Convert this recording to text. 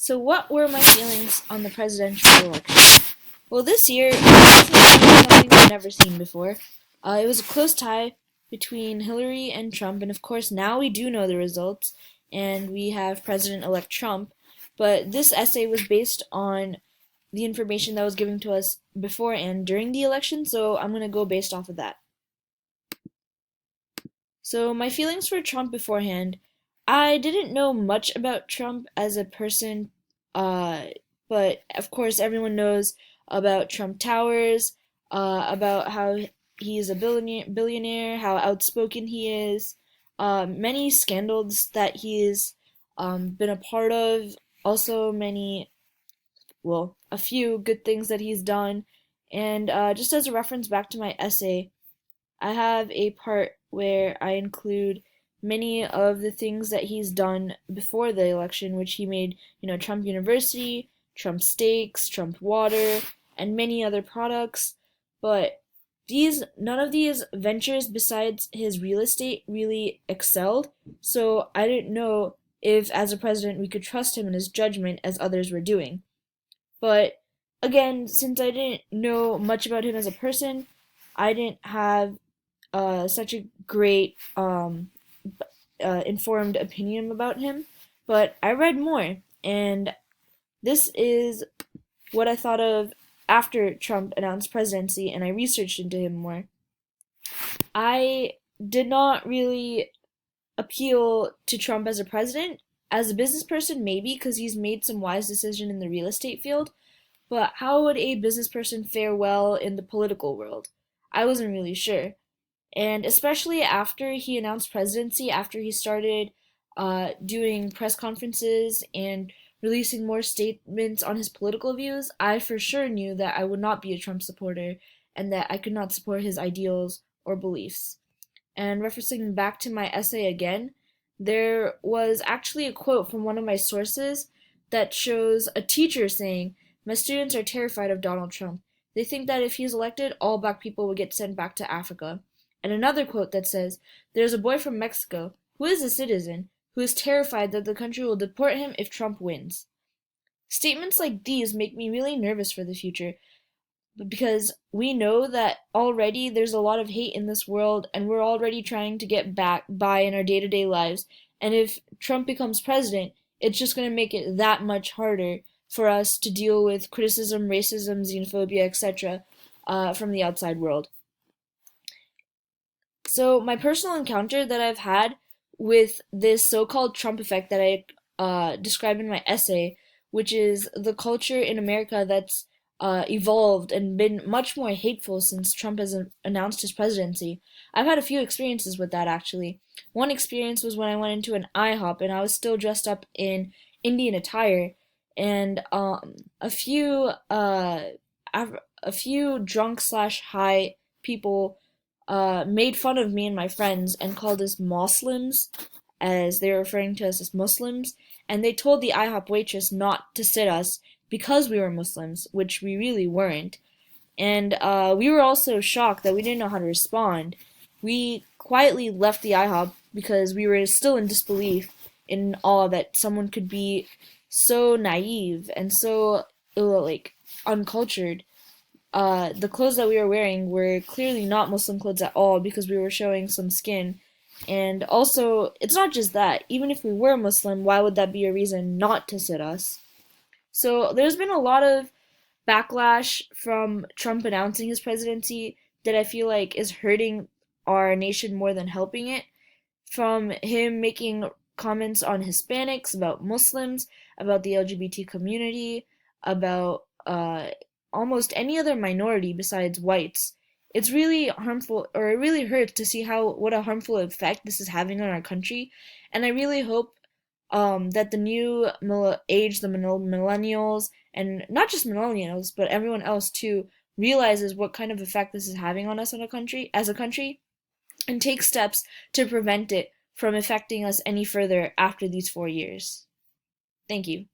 So, what were my feelings on the presidential election? Well, this year it was something we've never seen before. It was a close tie between Hillary and Trump, and of course, now we do know the results, and we have President elect Trump. But this essay was based on the information that was given to us before and during the election, so I'm going to go based off of that. So, my feelings for Trump beforehand, I didn't know much about Trump as a person, uh, but of course, everyone knows about Trump Towers, about how he's a billionaire, how outspoken he is, many scandals that he's been a part of, also a few good things that he's done. And just as a reference back to my essay, I have a part where I include many of the things that he's done before the election, which he made, Trump University, Trump Steaks, Trump Water, and many other products. But none of these ventures besides his real estate really excelled. So I didn't know if, as a president, we could trust him in his judgment as others were doing. But again, since I didn't know much about him as a person, I didn't have such a great informed opinion about him, but I read more, and this is what I thought of after Trump announced presidency, and I researched into him more. I did not really appeal to Trump as a president. As a business person, maybe, because he's made some wise decision in the real estate field, but how would a business person fare well in the political world? I wasn't really sure. And especially after he announced presidency, after he started doing press conferences and releasing more statements on his political views, I for sure knew that I would not be a Trump supporter and that I could not support his ideals or beliefs. And referencing back to my essay again, there was actually a quote from one of my sources that shows a teacher saying, "My students are terrified of Donald Trump. They think that if he's elected, all black people will get sent back to Africa." And another quote that says, "There's a boy from Mexico, who is a citizen, who is terrified that the country will deport him if Trump wins." Statements like these make me really nervous for the future because we know that already there's a lot of hate in this world and we're already trying to get back by in our day-to-day lives. And if Trump becomes president, it's just going to make it that much harder for us to deal with criticism, racism, xenophobia, etc. From the outside world. So my personal encounter that I've had with this so-called Trump effect that I describe in my essay, which is the culture in America that's evolved and been much more hateful since Trump has announced his presidency. I've had a few experiences with that actually. One experience was when I went into an IHOP and I was still dressed up in Indian attire, and a few drunk slash high people made fun of me and my friends and called us Moslems, as they were referring to us as Muslims, and they told the IHOP waitress not to sit us because we were Muslims, which we really weren't. And we were also shocked that we didn't know how to respond. We quietly left the IHOP because we were still in disbelief in awe that someone could be so naive and so uncultured. The clothes that we were wearing were clearly not Muslim clothes at all because we were showing some skin. And also, it's not just that. Even if we were Muslim, why would that be a reason not to sit us? So there's been a lot of backlash from Trump announcing his presidency that I feel like is hurting our nation more than helping it. From him making comments on Hispanics, about Muslims, about the LGBT community, about almost any other minority besides whites. It's really harmful, or it really hurts to see how what a harmful effect this is having on our country. And I really hope that the new age, the millennials, and not just millennials, but everyone else too, realizes what kind of effect this is having on us as a country, and takes steps to prevent it from affecting us any further after these 4 years. Thank you.